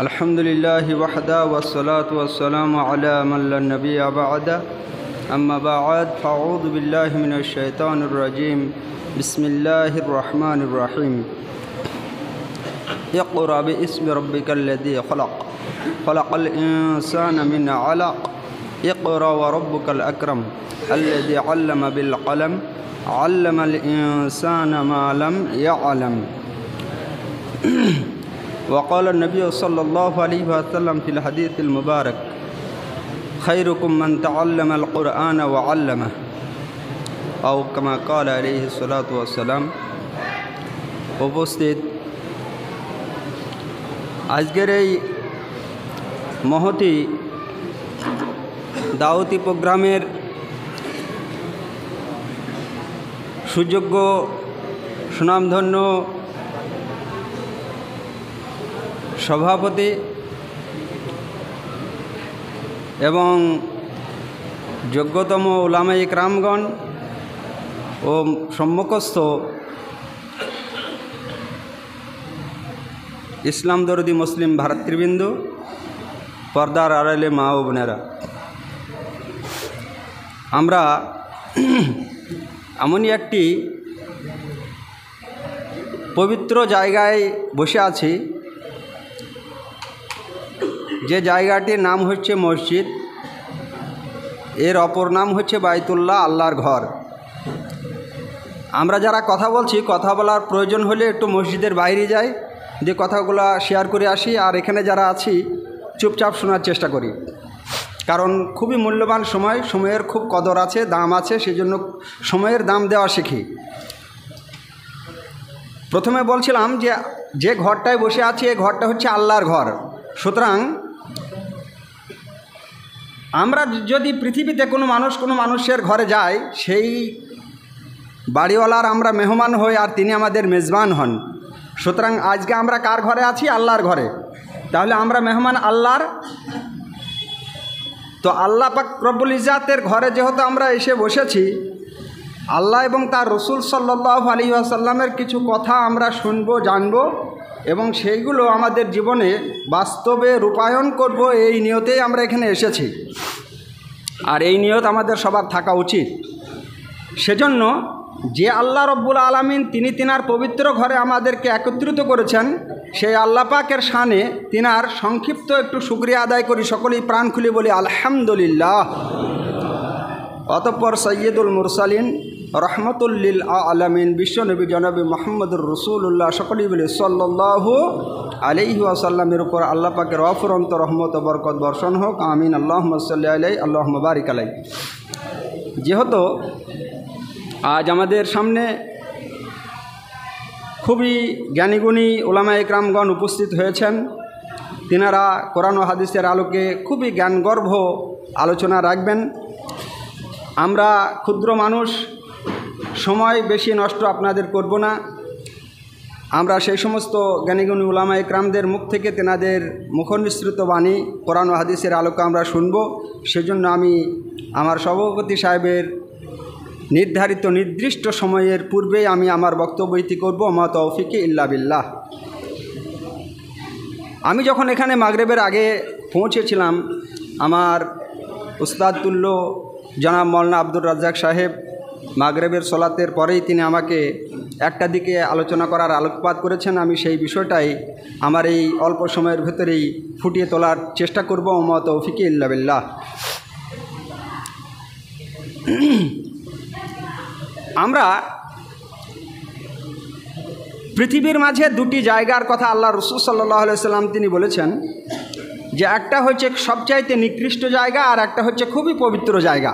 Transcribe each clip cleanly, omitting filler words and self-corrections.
अल्हम्दुलिल्लाह वहदा वस्सलातु वस्सलामु अला मन ला नबिय्य बअद अम्मा बाद फ़अऊज़ु बिल्लाहि मिनश शैतानिर रजीम बिस्मिल्लाहिर रहमानिर रहीम इक़रा बिइस्मि रब्बिकल लज़ी ख़लक़ ख़लक़ल इंसाना मिन अलक़ इक़रा व रब्बुकल अकरम अल्लज़ी अल्लम बिल क़लम अल्लमल इंसाना मा लम यअलम। वक़ाल नबी सल्लल्लाहु अलैहि वसल्लम फ़िल हदीसिल मुबारक खैरुकुम मन तअल्लमल कुरआन व अल्लमह औ कमा क़ाल अलैहि सलातु वस्सलाम। उपस्थित आजकेर এই মহতি দাওয়াতি প্রোগ্রামের সুযোগ্য সুনামধন্য সভাপতি এবং যোগ্যতম উলামায়ে কেরামগণ ও সম্মুখস্থ ইসলাম দরদি মুসলিম ভারতৃবৃন্দ, পর্দার আড়ালে মা ও বোনেরা, আমরা এমনই একটি পবিত্র জায়গায় বসে আছি যে জায়গাটির নাম হচ্ছে মসজিদ, এর অপর নাম হচ্ছে বাইতুল্লাহ, আল্লাহর ঘর। আমরা যারা কথা বলছি, কথা বলার প্রয়োজন হলে একটু মসজিদের বাইরে যাই, যে কথাগুলো শেয়ার করে আসি, আর এখানে যারা আছি চুপচাপ শোনার চেষ্টা করি, কারণ খুবই মূল্যবান সময়, সময়ের খুব কদর আছে, দাম আছে, সেজন্য সময়ের দাম দেওয়া শিখি। প্রথমে বলছিলাম যে ঘরটায় বসে আছি এই ঘরটা হচ্ছে আল্লাহর ঘর। সুতরাং আমরা যদি পৃথিবীতে কোনো মানুষের ঘরে যাই, সেই বাড়িওয়ালার আমরা মেহমান হই আর তিনি আমাদের মেজবান হন। সুতরাং আজকে আমরা কার ঘরে আছি? আল্লাহর ঘরে। তাহলে আমরা মেহমান আল্লাহর। তো আল্লাহ পাক রব্বুল ইজ্জাতের ঘরে যেহেতু আমরা এসে বসেছি, আল্লাহ এবং তার রসুল সাল্লাল্লাহু আলাইহি ওয়াসাল্লামের কিছু কথা আমরা শুনবো, জানবো এবং সেইগুলো আমাদের জীবনে বাস্তবে রূপায়ণ করব, এই নিয়তেই আমরা এখানে এসেছি। আর এই নিয়ত আমাদের সবার থাকা উচিত। সেজন্য যে আল্লাহ রব্বুল আলামিন তিনি তিনার পবিত্র ঘরে আমাদেরকে একত্রিত করেছেন, সেই আল্লাহ পাকের শানে তিনার সংক্ষিপ্ত একটু শুকরিয়া আদায় করি, সকলেই প্রাণ খুলে বলি আলহামদুলিল্লাহ। অতঃপর সৈয়দুল মুরসালিন রহমতুল লিল আলামিন বিশ্বনবী জনাবি মুহাম্মদুর রাসূলুল্লাহ সকলেই বলি সাল্লাল্লাহু আলাইহি ওয়াসাল্লামের উপর আল্লাহ পাকের অফুরন্ত রহমত ও বরকত বর্ষণ হোক, আমিন। আল্লাহুম্মা সাল্লি আলাইহি আল্লাহুম্মা বারিক আলাইহি। যেহেতু আজ আমাদের সামনে খুবই জ্ঞানীগুণী উলামায়ে কেরামগণ উপস্থিত হয়েছেন, তিনারা কোরআন ও হাদিসের আলোকে খুবই জ্ঞানগর্ভ আলোচনা রাখবেন। আমরা ক্ষুদ্র মানুষ, সময় বেশি নষ্ট আপনাদের করব না। আমরা সেই সমস্ত জ্ঞানীগুণী উলামায়ে কেরামদের মুখ থেকে তেনাদের মুখনিসৃত বাণী কোরআন ও হাদিসের আলোকে আমরা শুনব। সেজন্য আমি আমার সভাপতি সাহেবের নির্ধারিত নির্দিষ্ট সময়ের পূর্বেই আমি আমার বক্তব্য ইতি করব। মা তৌফিকি ইল্লা বিল্লাহ। আমি যখন এখানে মাগরিবের আগে পৌঁছেছিলাম, আমার উস্তাদ তুল্য জনাব মৌলানা আব্দুর রাজ্জাক সাহেব মাগরিবের সলাতের পরেই তিনি আমাকে একটা দিকে আলোচনা করার আলোকপাত করেছেন। আমি সেই বিষয়টাই আমার এই অল্প সময়ের ভেতরেই ফুটিয়ে তোলার চেষ্টা করব। মা তৌফিকি ইল্লা বিল্লাহ। আমরা পৃথিবীর মাঝে দুটি জায়গার কথা আল্লাহ রাসূল সাল্লাল্লাহু আলাইহি সাল্লাম তিনি বলেছেন, যে একটা হচ্ছে সবচাইতে নিকৃষ্ট জায়গা আর একটা হচ্ছে খুবই পবিত্র জায়গা।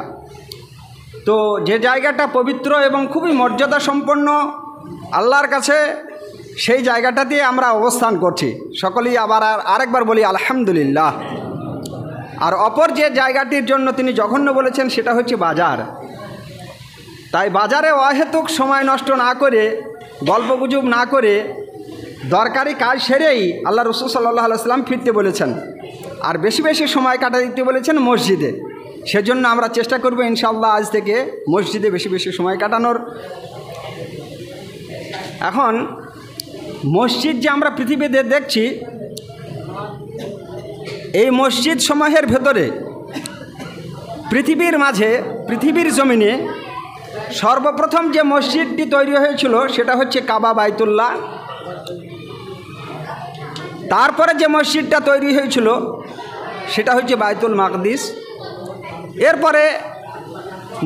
তো যে জায়গাটা পবিত্র এবং খুবই মর্যাদা সম্পন্ন আল্লাহর কাছে, সেই জায়গাটাতে আমরা অবস্থান করছি। সকলেই আবার আরেকবার বলি আলহামদুলিল্লাহ। আর অপর যে জায়গাটির জন্য তিনি জঘন্য বলেছেন, সেটা হচ্ছে বাজার। তাই বাজারে অহেতুক সময় নষ্ট না করে, গল্পগুজব না করে, দরকারি কাজ সেরেই আল্লাহ রাসূল সাল্লাল্লাহু আলাইহি সাল্লাম ফিরতে বলেছেন, আর বেশি বেশি সময় কাটা দিতে বলেছেন মসজিদে। সেজন্য আমরা চেষ্টা করব ইনশাআল্লাহ আজ থেকে মসজিদে বেশি বেশি সময় কাটানোর। এখন মসজিদ যে আমরা পৃথিবীতে দেখছি, এই মসজিদ সমূহের ভেতরে পৃথিবীর মাঝে, পৃথিবীর জমিনে সর্বপ্রথম যে মসজিদটি তৈরি হয়েছিল সেটা হচ্ছে কাবা বাইতুল্লাহ। তারপরে যে মসজিদটা তৈরি হয়েছিল সেটা হচ্ছে বাইতুল মাকদিস। এরপরে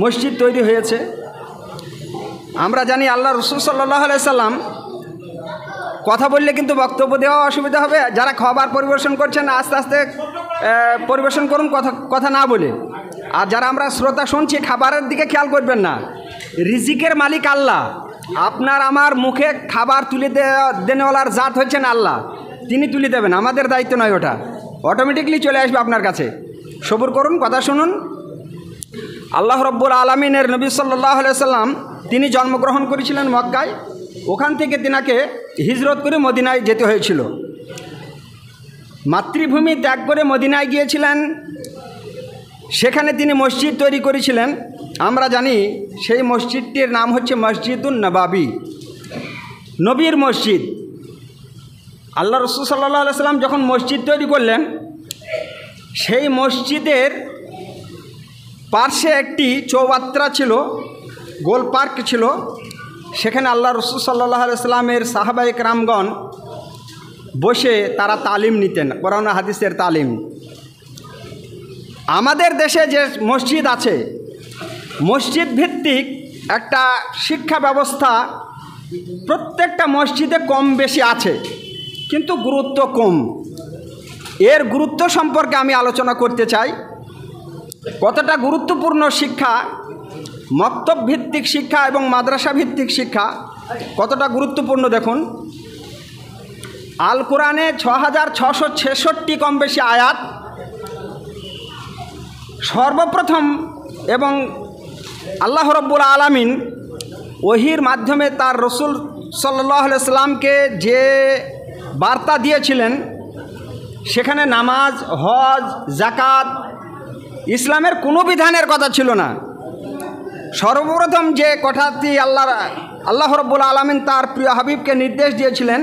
মসজিদ তৈরি হয়েছে। আমরা জানি আল্লাহ রসুল সাল্লাল্লাহু আলাইহি সাল্লাম, কথা বললে কিন্তু বক্তব্য দেওয়া অসুবিধা হবে, যারা খাবার পরিবেশন করছেন আস্তে আস্তে পরিবেশন করুন, কথা না বলে। আর যারা আমরা শ্রোতা শুনছি খাবারের দিকে খেয়াল করবেন না। রিজিকের মালিক আল্লাহ, আপনার আমার মুখে খাবার তুলে দেনেওয়ালার জাত হচ্ছেন আল্লাহ, তিনি তুলে দেবেন, আমাদের দায়িত্ব নয়, ওটা অটোমেটিকলি চলে আসবে আপনার কাছে। সবুর করুন, কথা শুনুন। আল্লাহ রব্বুল আলমিনের নবী সাল্লাল্লাহু আলাইহি সাল্লাম তিনি জন্মগ্রহণ করেছিলেন মক্কায়। ওখান থেকে তিনাকে হিজরত করে মদিনায় যেতে হয়েছিল। মাতৃভূমি ত্যাগ করে মদিনায় গিয়েছিলেন, সেখানে তিনি মসজিদ তৈরি করেছিলেন। আমরা জানি সেই মসজিদটির নাম হচ্ছে মসজিদুন নবাবী, নবীর মসজিদ। আল্লাহ রসুল সাল্লাল্লাহু আলাইহি সাল্লাম যখন মসজিদ তৈরি করলেন, সেই মসজিদের পার্শ্বে একটি চৌবাত্রা ছিল, গোল পার্ক ছিল। সেখানে আল্লাহ রসুল সাল্লাল্লাহু আলাইহি সাল্লামের সাহাবায়ে কেরামগণ বসে তারা তালিম নিতেন, কোরআন হাদিসের তালিম। আমাদের দেশে যে মসজিদ আছে, মসজিদ ভিত্তিক একটা শিক্ষা ব্যবস্থা প্রত্যেকটা মসজিদে কম বেশি আছে, কিন্তু গুরুত্ব কম। এর গুরুত্ব সম্পর্কে আমি আলোচনা করতে চাই। কতটা গুরুত্বপূর্ণ শিক্ষা, মক্তব ভিত্তিক শিক্ষা এবং মাদ্রাসা ভিত্তিক শিক্ষা কতটা গুরুত্বপূর্ণ দেখুন। আল কোরআনে 6666 কম বেশি আয়াত। সর্বপ্রথম এবং আল্লাহ রব্বুল আলামিন ওহির মাধ্যমে তার রসুল সাল্লাল্লাহু আলাইহি সাল্লামকে যে বার্তা দিয়েছিলেন, সেখানে নামাজ, হজ, যাকাত, ইসলামের কোনো বিধানের কথা ছিল না। সর্বপ্রথম যে কথাটি আল্লাহ রব্বুল আলামিন তার প্রিয় হাবিবকে নির্দেশ দিয়েছিলেন,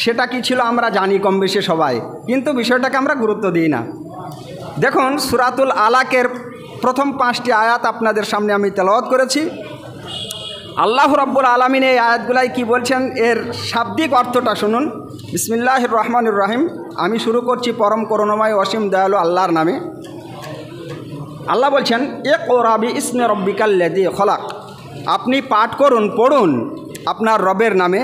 সেটা কি ছিল আমরা জানি কম বেশি সবাই, কিন্তু বিষয়টাকে আমরা গুরুত্ব দিই না। দেখুন, সূরাতুল আলাকের প্রথম 5টি আয়াত আপনাদের সামনে আমি তেলাওয়াত করেছি। আল্লাহ রব্বুল আলামিন এই আয়াতগুলাই কি বলছেন, এর শাব্দিক অর্থটা শুনুন। বিসমিল্লাহির রহমানির রহিম। আমি শুরু করছি পরম করুণাময় অসীম দয়ালু আল্লাহর নামে। আল্লাহ বলছেন, ইকরা বিইসমি রব্বিকাল্লাযী খলাক। আপনি পাঠ করুন, পড়ুন আপনার রবের নামে,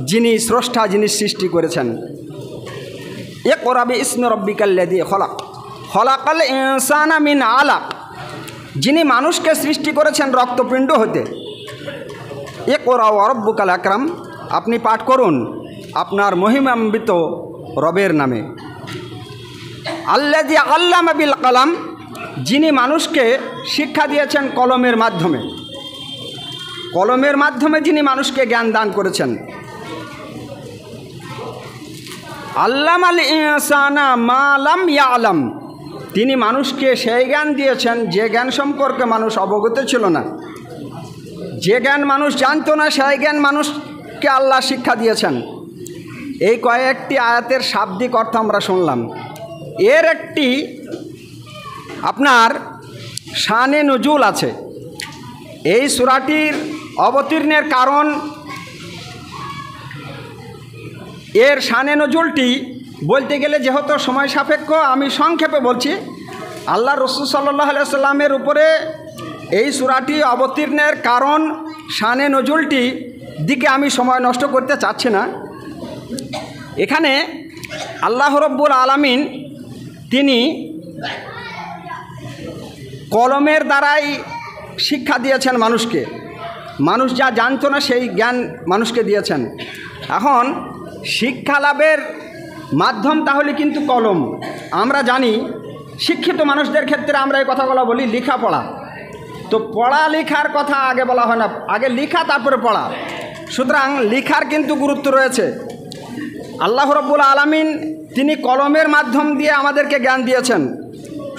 যিনি স্রষ্টা, যিনি সৃষ্টি করেছেন। ইকরা বিইসমি রব্বিকাল্লাযী খলাক, খলাকাল ইনসানা মিন আলাক। যিনি মানুষকে সৃষ্টি করেছেন রক্তপিণ্ড হতে। ইকরা ওয়া রব্বুকাল আকরাম। আপনি পাঠ করুন আপনার মহিমান্বিত রবের নামে। আল্লাযী আল্লামা বিল কলম। যিনি মানুষকে শিক্ষা দিয়েছেন কলমের মাধ্যমে, কলমের মাধ্যমে যিনি মানুষকে জ্ঞান দান করেছেন। আল্লামাল ইনসানা মা লাম ইয়ালাম। তিনি মানুষকে সেই জ্ঞান দিয়েছেন যে জ্ঞান সম্পর্কে মানুষ অবগত ছিল না। যে জ্ঞান মানুষ জানতো না, সেই জ্ঞান মানুষকে আল্লাহ শিক্ষা দিয়েছেন। এই কয়েকটি আয়াতের শাব্দিক অর্থ আমরা শুনলাম। এর একটি আপনার শানে নুজুল আছে। এই সূরাটির অবতীর্ণের কারণ, এর শানে নজুলটি বলতে গেলে যেহেতু সময় সাপেক্ষ, আমি সংক্ষেপে বলছি। আল্লাহ রসুল সাল্লাল্লাহু আলাইহি সাল্লামের উপরে এই সূরাটি অবতীর্ণের কারণ, শানে নজুলটি দিকে আমি সময় নষ্ট করতে চাচ্ছি না। এখানে আল্লাহ রব্বুল আলামিন তিনি কলমের দ্বারাই শিক্ষা দিয়েছেন মানুষকে। মানুষ যা জানতো না সেই জ্ঞান মানুষকে দিয়েছেন। এখন শিক্ষা লাভের মাধ্যম তাহলে কিন্তু কলম। আমরা জানি শিক্ষিত মানুষদের ক্ষেত্রে আমরা এই কথাগুলো বলি লেখাপড়া। তো পড়া লেখার কথা আগে বলা হয় না, আগে লেখা তারপরে পড়া। সুতরাং লেখার কিন্তু গুরুত্ব রয়েছে। আল্লাহ রব্বুল আলামিন তিনি কলমের মাধ্যম দিয়ে আমাদেরকে জ্ঞান দিয়েছেন।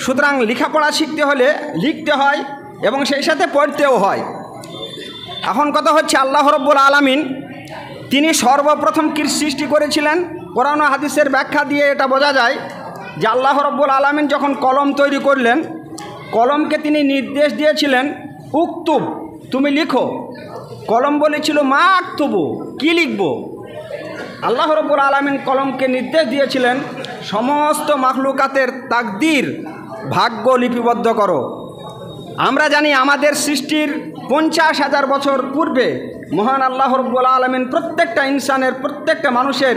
সুতরাং লেখাপড়া শিখতে হলে লিখতে হয় এবং সেই সাথে পড়তেও হয়। এখন কথা হচ্ছে আল্লাহ রব্বুল আলামিন তিনি সর্বপ্রথম কি সৃষ্টি করেছিলেন। কোরআন ও হাদিসের ব্যাখ্যা দিয়ে এটা বোঝা যায় যে আল্লাহ রব্বুল আলামিন যখন কলম তৈরি করলেন, কলমকে তিনি নির্দেশ দিয়েছিলেন উক্তুব, তুমি লিখো। কলম বলেছিল মা আক্তুবু, কী লিখব? আল্লাহ রব্বুল আলামিন কলমকে নির্দেশ দিয়েছিলেন সমস্ত মাখলুকাতের তাকদীর, ভাগ্য লিপিবদ্ধ করো। আমরা জানি আমাদের সৃষ্টির 50,000 বছর পূর্বে মহান আল্লাহ রব্বুল আলামিন প্রত্যেকটা ইনসানের, প্রত্যেকটা মানুষের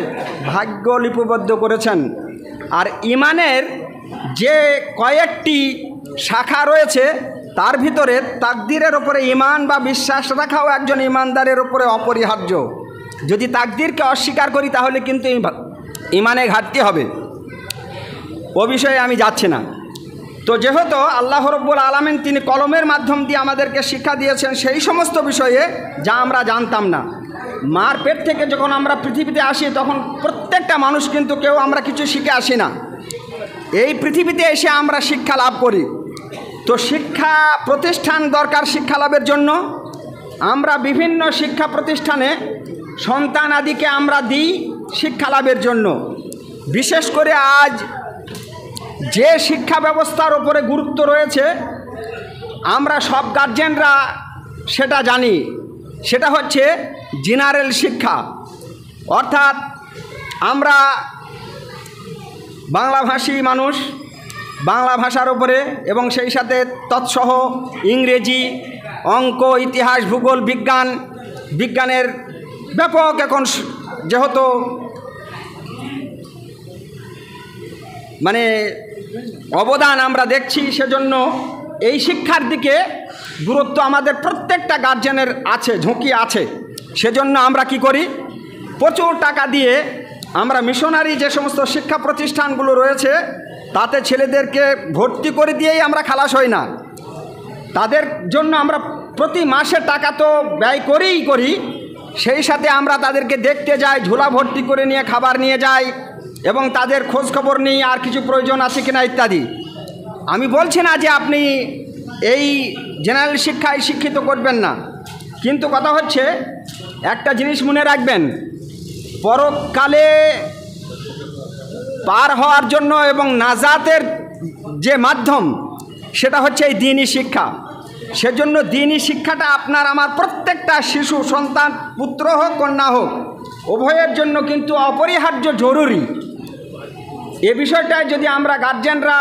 ভাগ্য লিপিবদ্ধ করেছেন। আর ইমানের যে কয়েকটি শাখা রয়েছে তার ভিতরে তাকদীরের ওপরে ইমান বা বিশ্বাস রাখাও একজন ইমানদারের ওপরে অপরিহার্য। যদি তাকদীরকে অস্বীকার করি তাহলে কিন্তু ইমানে ঘাটতি হবে। ও বিষয়ে আমি যাচ্ছি না। তো যেহেতু আল্লাহ রব্বুল আলামিন তিনি কলমের মাধ্যম দিয়ে আমাদেরকে শিক্ষা দিয়েছেন সেই সমস্ত বিষয়ে যা আমরা জানতাম না। মার পেট থেকে যখন আমরা পৃথিবীতে আসি তখন প্রত্যেকটা মানুষ কিন্তু কেউ আমরা কিছু শিখে আসি না, এই পৃথিবীতে এসে আমরা শিক্ষা লাভ করি। তো শিক্ষা প্রতিষ্ঠান দরকার শিক্ষা লাভের জন্য। আমরা বিভিন্ন শিক্ষা প্রতিষ্ঠানে সন্তান আদিকে আমরা দিই শিক্ষা লাভের জন্য। বিশেষ করে আজ যে শিক্ষা ব্যবস্থার উপরে গুরুত্ব রয়েছে আমরা সব গার্জেনরা সেটা জানি, সেটা হচ্ছে জেনারেল শিক্ষা। অর্থাৎ আমরা বাংলাভাষী মানুষ, বাংলা ভাষার উপরে এবং সেই সাথে তৎসহ ইংরেজি, অঙ্ক, ইতিহাস, ভূগোল, বিজ্ঞানের ব্যাপক এখন যেহেতু অবদান আমরা দেখছি, সেজন্য এই শিক্ষার দিকে গুরুত্ব আমাদের প্রত্যেকটা গার্জেনের আছে, ঝুঁকি আছে। সেজন্য আমরা কি করি, প্রচুর টাকা দিয়ে আমরা মিশনারি যে সমস্ত শিক্ষা প্রতিষ্ঠানগুলো রয়েছে তাতে ছেলেদেরকে ভর্তি করে দিয়েই আমরা খালাস হই না। তাদের জন্য আমরা প্রতি মাসে টাকা তো ব্যয় করি, সেই সাথে আমরা তাদেরকে দেখতে যাই, ঝোলা ভর্তি করে নিয়ে খাবার নিয়ে যাই এবং তাদের খোঁজ খবর নিই আর কিছু প্রয়োজন আছে কিনা ইত্যাদি। আমি বলছি না যে আপনি এই জেনারেল শিক্ষায় শিক্ষিত করবেন না, কিন্তু কথা হচ্ছে একটা জিনিস মনে রাখবেন, পরকালে পার হওয়ার জন্য এবং নাজাতের যে মাধ্যম সেটা হচ্ছে এই দ্বীনি শিক্ষা। সেজন্য দ্বীনি শিক্ষাটা আপনার আমার প্রত্যেকটা শিশু সন্তান, পুত্র হোক কন্যা হোক, উভয়ের জন্য কিন্তু অপরিহার্য জরুরি। এ বিষয়টায় যদি আমরা গার্জেনরা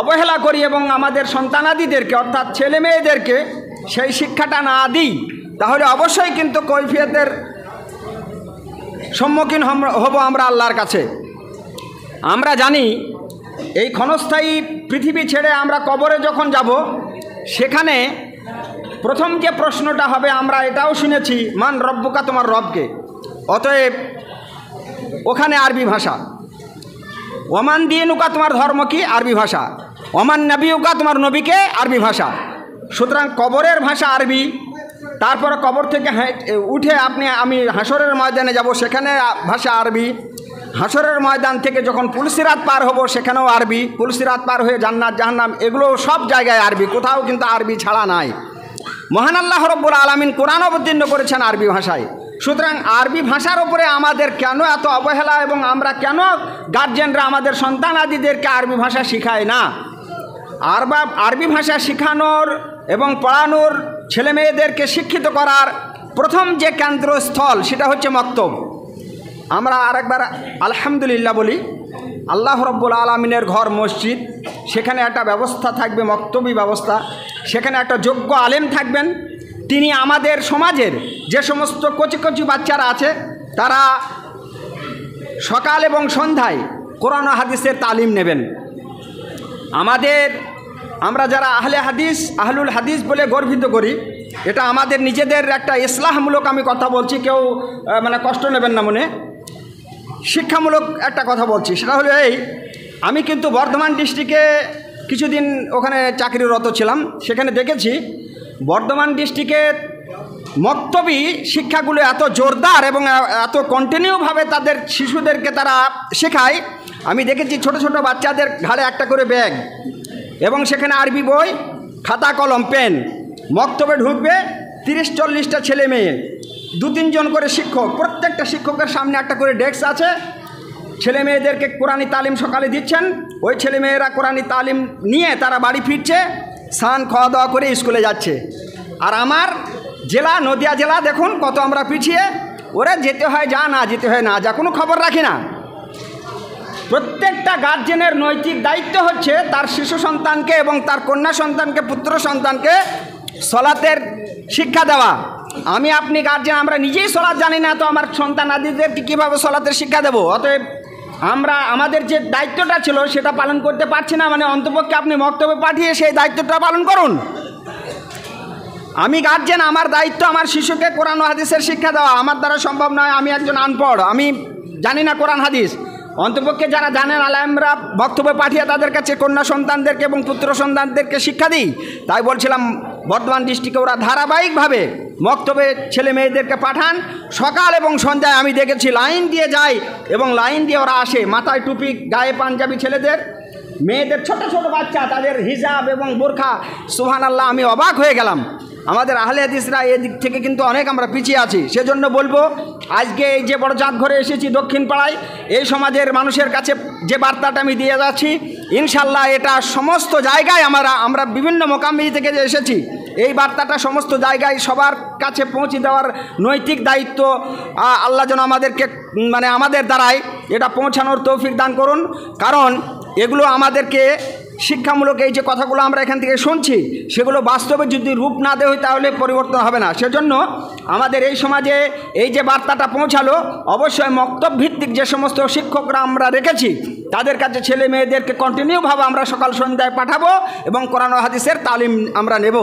অবহেলা করি এবং আমাদের সন্তানাদিদেরকে অর্থাৎ ছেলে মেয়েদেরকে সেই শিক্ষাটা না দিই তাহলে অবশ্যই কিন্তু কৈফিয়তের সম্মুখীন হব আমরা আল্লাহর কাছে। আমরা জানি এই ক্ষণস্থায়ী পৃথিবী ছেড়ে আমরা কবরে যখন যাব সেখানে প্রথম যে প্রশ্নটা হবে, আমরা এটাও শুনেছি মান রব্বুকা, তোমার রবকে। অতএব ওখানে আরবি ভাষা। ওমান দিনুকা, তোমার ধর্ম কি? আরবি ভাষা। ওমান নবিউকা, তোমার নবীকে? আরবি ভাষা। সুতরাং কবরের ভাষা আরবি। তারপরে কবর থেকে উঠে আমি হাসরের ময়দানে যাব, সেখানে ভাষা আরবি। হাসরের ময়দান থেকে যখন পুলসিরাত পার হব সেখানেও আরবি। পুলসিরাত পার হয়ে জান্নাত জাহান্নাম, এগুলো সব জায়গায় আরবি, কোথাও কিন্তু আরবি ছাড়া নাই। মহান আল্লাহ রব্বুল আলামিন কোরআন অবতীর্ণ করেছেন আরবি ভাষায়। সুতরাং আরবি ভাষার উপরে আমাদের কেন এত অবহেলা এবং আমরা কেন গার্জেনরা আমাদের সন্তান আদিদেরকে আরবি ভাষা শিখায় না? আরবি ভাষা শেখানোর এবং পড়ানোর, ছেলে মেয়েদেরকে শিক্ষিত করার প্রথম যে কেন্দ্রস্থল সেটা হচ্ছে মক্তব। আমরা আরেকবার আলহামদুলিল্লাহ বলি। আল্লাহ রব্বুল আলামিনের ঘর মসজিদ, সেখানে একটা ব্যবস্থা থাকবে, মক্তবী ব্যবস্থা। সেখানে একটা যোগ্য আলেম থাকবেন, তিনি আমাদের সমাজের যে সমস্ত কচি কচি বাচ্চারা আছে তারা সকাল এবং সন্ধ্যায় কোরআন ও হাদিসের তালিম নেবেন। আমরা যারা আহলুল হাদিস বলে গর্বিত করি, এটা আমাদের নিজেদের একটা ইসলাহমূলক আমি কথা বলছি, কেউ কষ্ট নেবেন না মনে। শিক্ষামূলক একটা কথা বলছি, সেটা হলো এই, আমি কিন্তু বর্ধমান ডিস্ট্রিক্টে কিছুদিন ওখানে চাকরিরত ছিলাম। সেখানে দেখেছি বর্ধমান ডিস্ট্রিক্টের মক্তবী শিক্ষাগুলো এত জোরদার এবং এত কন্টিনিউভাবে তাদের শিশুদেরকে তারা শেখায়। আমি দেখেছি ছোট ছোট বাচ্চাদের ঘাড়ে একটা করে ব্যাগ এবং সেখানে আরবি বই, খাতা কলম পেন। মক্তবে ঢুকবে 30-40টা ছেলে মেয়ে, 2-3 জন করে শিক্ষক, প্রত্যেকটা শিক্ষকের সামনে একটা করে ডেস্ক আছে। ছেলে মেয়েদেরকে কোরআনি তালিম সকালে দিচ্ছেন, ওই ছেলে মেয়েরা কোরআনি তালিম নিয়ে তারা বাড়ি ফিরছে, স্নান খাওয়া দাওয়া করে স্কুলে যাচ্ছে। আর আমার জেলা নদিয়া জেলা দেখুন কত আমরা পিছিয়ে, ওরা যেতে হয় যা, না যেতে হয় না যা, কোনো খবর রাখি না। প্রত্যেকটা গার্জেনের নৈতিক দায়িত্ব হচ্ছে তার শিশু সন্তানকে এবং তার কন্যা সন্তানকে, পুত্র সন্তানকে সলাতের শিক্ষা দেওয়া। আমি আপনি গার্জেন, আমরা নিজেই সলাৎ জানি না, তো আমার সন্তান আদিদেরকে কীভাবে সলাতের শিক্ষা দেবো? অতএব আমরা আমাদের যে দায়িত্বটা ছিল সেটা পালন করতে পারছি না, মানে অন্তপক্ষে আপনি মক্তবে পাঠিয়ে সেই দায়িত্বটা পালন করুন। আমি গার্জেন, আমার দায়িত্ব আমার শিশুকে কোরআন ও হাদিসের শিক্ষা দেওয়া। আমার দ্বারা সম্ভব নয়, আমি একজন আনপড়, আমি জানি না কোরআন হাদিস। অন্তপক্ষে যারা জানেন আলেমরা বক্তব্য পাঠিয়ে তাদের কাছে কন্যা সন্তানদেরকে এবং পুত্র সন্তানদেরকে শিক্ষা দিই। তাই বলছিলাম বর্ধমান ডিস্ট্রিক্টে ওরা ধারাবাহিকভাবে বক্তব্যে ছেলে মেয়েদেরকে পাঠান। সকাল এবং সন্ধ্যায় আমি দেখেছি লাইন দিয়ে যায় এবং লাইন দিয়ে ওরা আসে, মাথায় টুপি, গায়ে পাঞ্জাবি ছেলেদের, মেয়েদের ছোট ছোট বাচ্চা, তাদের হিজাব এবং বোরখা। সুবহানাল্লাহ, আমি অবাক হয়ে গেলাম। আমাদের আহলে হাদিসরা এদিক থেকে কিন্তু অনেক আমরা পিছিয়ে আছি। সেজন্য বলবো, আজকে এই যে বড় জাত ঘরে এসেছি দক্ষিণ পাড়ায়, এই সমাজের মানুষের কাছে যে বার্তাটা আমি দিয়ে যাচ্ছি, ইনশাল্লাহ এটা সমস্ত জায়গায় আমরা বিভিন্ন মোকামি থেকে যে এসেছি, এই বার্তাটা সমস্ত জায়গায় সবার কাছে পৌঁছে দেওয়ার নৈতিক দায়িত্ব আল্লাহ যেন আমাদেরকে, মানে আমাদের দ্বারাই এটা পৌঁছানোর তৌফিক দান করুন। কারণ এগুলো আমাদেরকে শিক্ষামূলক, এই যে কথাগুলো আমরা এখান থেকে শুনছি, সেগুলো বাস্তবে যদি রূপ না দেয় তাহলে পরিবর্তন হবে না। সেজন্য আমাদের এই সমাজে এই যে বার্তাটা পৌঁছালো, অবশ্যই মক্তব ভিত্তিক যে সমস্ত শিক্ষকরা আমরা রেখেছি তাদের কাছে ছেলে মেয়েদেরকে কন্টিনিউভাবে আমরা সকাল সন্ধ্যায় পাঠাবো এবং কোরআন ও হাদিসের তালিম আমরা নেব।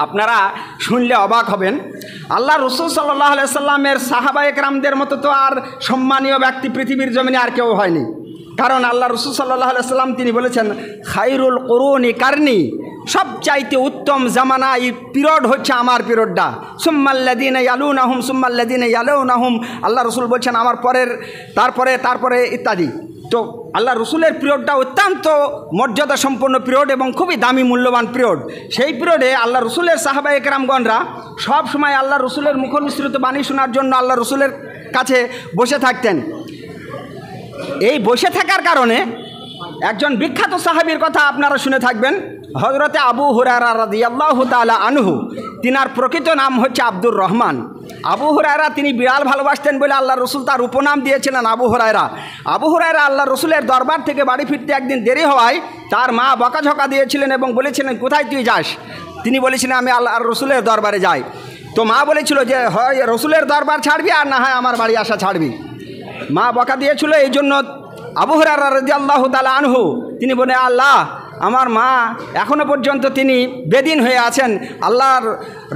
আপনারা শুনলে অবাক হবেন, আল্লাহ রসুল সাল্লাল্লাহু আলাইহি সাল্লামের সাহাবায়ে কেরামদের মতো তো আর সম্মানীয় ব্যক্তি পৃথিবীর জমিনে আর কেউ হয়নি। কারণ আল্লাহ রসুল সাল্লাল্লাহু আলাইহি সাল্লাম তিনি বলেছেন, খায়রুল কুরুনি কারনি, সবচাইতে উত্তম জামানা এই পিরিয়ড হচ্ছে আমার পিরিয়ডটা, সুম্মাল্লাযীনা ইয়ালুনাহুম সুম্মাল্লাযীনা ইয়ালুনাহুম। আল্লাহ রসুল বলছেন আমার পরের, তারপরে ইত্যাদি। তো আল্লাহ রসুলের পিরিয়ডটা অত্যন্ত মর্যাদা সম্পন্ন পিরিয়ড এবং খুবই দামি মূল্যবান পিরিয়ড। সেই পিরিয়ডে আল্লাহ রসুলের সাহাবায়ে কেরামগণরা সব সময় আল্লাহ রসুলের মুখনিসৃত বাণী শোনার জন্য আল্লাহ রসুলের কাছে বসে থাকতেন। এই বসে থাকার কারণে একজন বিখ্যাত সাহাবীর কথা আপনারা শুনে থাকবেন, হযরতে আবু হুরায়রা রাদিয়াল্লাহু তাআলা আনহু। তিনার প্রকৃত নাম হচ্ছে আব্দুর রহমান। আবু হুরায়রা তিনি বিড়াল ভালোবাসতেন বলে আল্লাহ রসুল তার উপনাম দিয়েছিলেন আবু হুরায়রা। আবু হুরায়রা আল্লাহ রসুলের দরবার থেকে বাড়ি ফিরতে একদিন দেরি হওয়ায় তার মা বকাঝকা দিয়েছিলেন এবং বলেছিলেন, কোথায় তুই যাস? তিনি বলেছিলেন, আমি আল্লাহ রসুলের দরবারে যাই। তো মা বলেছিল যে হয় রসুলের দরবার ছাড়বি আর না হয় আমার বাড়ি আসা ছাড়বি। মা বকা দিয়েছিল, এই জন্য আবু হুরায়রা রাদিয়াল্লাহু তাআলা আনহু তিনি বলে, আল্লাহ আমার মা এখনও পর্যন্ত তিনি বেদিন হয়ে আছেন। আল্লাহর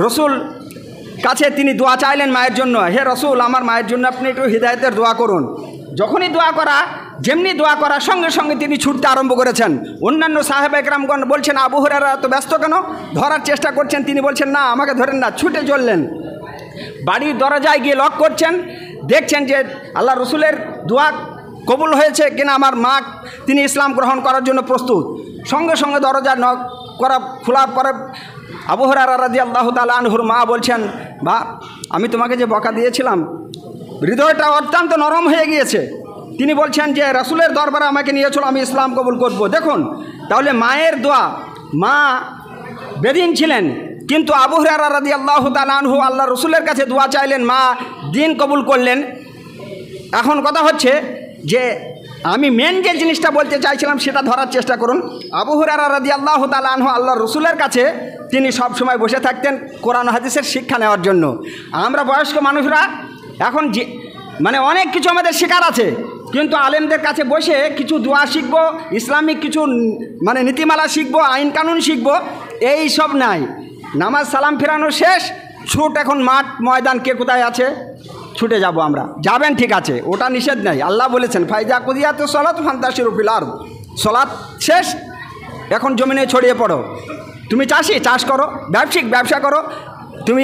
রসুল কাছে তিনি দোয়া চাইলেন মায়ের জন্য, হে রসুল আমার মায়ের জন্য আপনি একটু হিদায়াতের দোয়া করুন। যখনই দোয়া করা, যেমনি দোয়া করা সঙ্গে সঙ্গে তিনি ছুটতে আরম্ভ করেছেন। অন্যান্য সাহাবায়ে কেরামগণ বলছেন, আবু হুরায়রা এত ব্যস্ত কেন? ধরার চেষ্টা করছেন, তিনি বলছেন না আমাকে ধরেন না, ছুটে চললেন। বাড়ির দরজায় গিয়ে লক করছেন, দেখছেন যে আল্লাহ রসুলের দোয়া কবুল হয়েছে কিনা, আমার মা তিনি ইসলাম গ্রহণ করার জন্য প্রস্তুত। সঙ্গে সঙ্গে দরজা নক করা খোলার পরে আবু হুরায়রা রাদিয়াল্লাহু তাআলা আনহুর মা বলছেন, বা আমি তোমাকে যে বকা দিয়েছিলাম, হৃদয়টা অত্যন্ত নরম হয়ে গিয়েছে। তিনি বলছেন যে রাসূলের দরবারে আমাকে নিয়ে চলো, আমি ইসলাম কবুল করব। দেখুন তাহলে মায়ের দোয়া, মা বেদিন ছিলেন কিন্তু আবু হুরায়রা রাদিয়াল্লাহু তাআলা আনহু আল্লাহ রসুলের কাছে দোয়া চাইলেন, মা দিন কবুল করলেন। এখন কথা হচ্ছে যে আমি মেন যে জিনিসটা বলতে চাইছিলাম সেটা ধরার চেষ্টা করুন। আবু হুরায়রা রাদিয়াল্লাহু তাআলা আনহু আল্লাহ রসুলের কাছে তিনি সব সময় বসে থাকতেন কোরআন হাদিসের শিক্ষা নেওয়ার জন্য। আমরা বয়স্ক মানুষরা এখন যে মানে অনেক কিছু আমাদের শেখার আছে, কিন্তু আলেমদের কাছে বসে কিছু দোয়া শিখবো, ইসলামিক কিছু মানে নীতিমালা শিখবো, আইন কানুন শিখবো, এই সব নাই। নামাজ সালাম ফেরানো শেষ, ছুট এখন মাঠ ময়দান, কে কোথায় আছে ছুটে যাব আমরা। যাবেন ঠিক আছে, ওটা নিষেধ নাই। আল্লাহ বলেছেন ফাইজা কুদিয়াতুস সালাতু ফান্তাশিরু ফিল আরদ, সালাত শেষ এখন জমিনে ছড়িয়ে পড়ো। তুমি চাষি চাষ করো, ব্যবসায়িক ব্যবসা করো, তুমি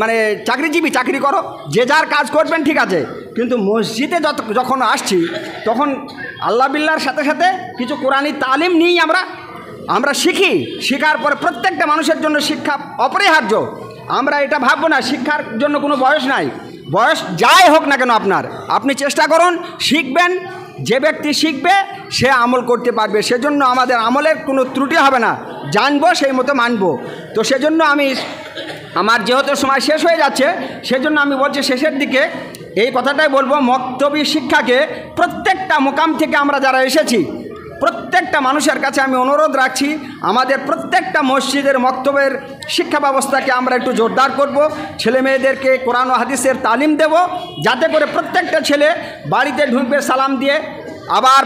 মানে চাকরিজীবী চাকরি করো, যে যার কাজ করবেন ঠিক আছে। কিন্তু মসজিদে যখন আসছি তখন আল্লাহ বিল্লাহর সাথে সাথে কিছু কোরআনি তালিম নিই আমরা শিখি। শেখার পরে প্রত্যেকটা মানুষের জন্য শিক্ষা অপরিহার্য। আমরা এটা ভাববো না শিক্ষার জন্য কোনো বয়স নাই। বয়স যাই হোক না কেন আপনার, আপনি চেষ্টা করুন, শিখবেন। যে ব্যক্তি শিখবে সে আমল করতে পারবে। সেজন্য আমাদের আমলের কোনো ত্রুটি হবে না, জানবো সেই মতো মানবো। তো সেজন্য আমি, আমার যেহেতু সময় শেষ হয়ে যাচ্ছে, সেজন্য আমি বলছি শেষের দিকে এই কথাটাই বলবো, মক্তবী শিক্ষাকে প্রত্যেকটা মোকাম থেকে আমরা যারা এসেছি প্রত্যেকটা মানুষের কাছে আমি অনুরোধ রাখছি, আমাদের প্রত্যেকটা মসজিদের মক্তবের শিক্ষা ব্যবস্থাকে আমরা একটু জোরদার করব। ছেলে মেয়েদেরকে কোরআন ও হাদিসের তালিম দেব, যাতে করে প্রত্যেকটা ছেলে বাড়িতে ঢুকবে সালাম দিয়ে, আবার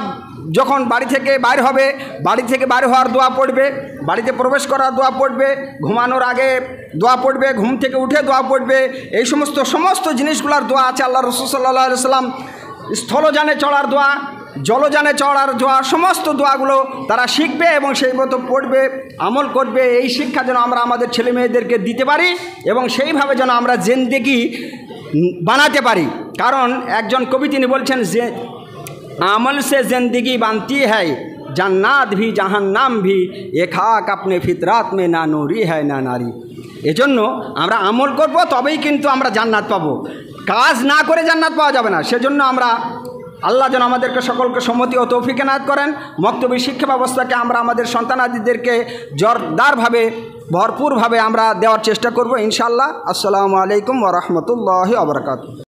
যখন বাড়ি থেকে বাইর হবে, বাড়ি থেকে বাইর হওয়ার দোয়া পড়বে, বাড়িতে প্রবেশ করার দোয়া পড়বে, ঘুমানোর আগে দোয়া পড়বে, ঘুম থেকে উঠে দোয়া পড়বে। এই সমস্ত জিনিসগুলোর দোয়া আছে। আল্লাহ রাসূল সাল্লাল্লাহু আলাইহি ওয়াসাল্লাম স্থলযানে চড়ার দোয়া, জলযানে চড়ার দোয়া, সমস্ত দোয়াগুলো তারা শিখবে এবং সেই মতো পড়বে, আমল করবে। এই শিক্ষা যেন আমরা আমাদের ছেলে মেয়েদেরকে দিতে পারি এবং সেইভাবে যেন আমরা জিন্দেগি বানাতে পারি। কারণ একজন কবি তিনি বলছেন যে আমল সে জিন্দেগি বানতি হ্যায়, জান্নাত ভি জাহান্নাম ভি, এ খাক আপনি ফিতরাত মে না নুরি হ্যায় না নারী। এজন্য আমরা আমল করব, তবেই কিন্তু আমরা জান্নাত পাবো। কাজ না করে জান্নাত পাওয়া যাবে না। সেজন্য আমরা, আল্লাহ যেন আমাদেরকে সকলকে সম্মতি ও তৌফিক এনায়েত করেন। মক্তবী শিক্ষা ব্যবস্থাকে আমরা আমাদের সন্তানাদিদেরকে জোরদারভাবে, ভরপুরভাবে আমরা দেওয়ার চেষ্টা করব ইনশাআল্লাহ। আসসালামু আলাইকুম ওয়া রাহমাতুল্লাহি ওয়া বারাকাতুহু।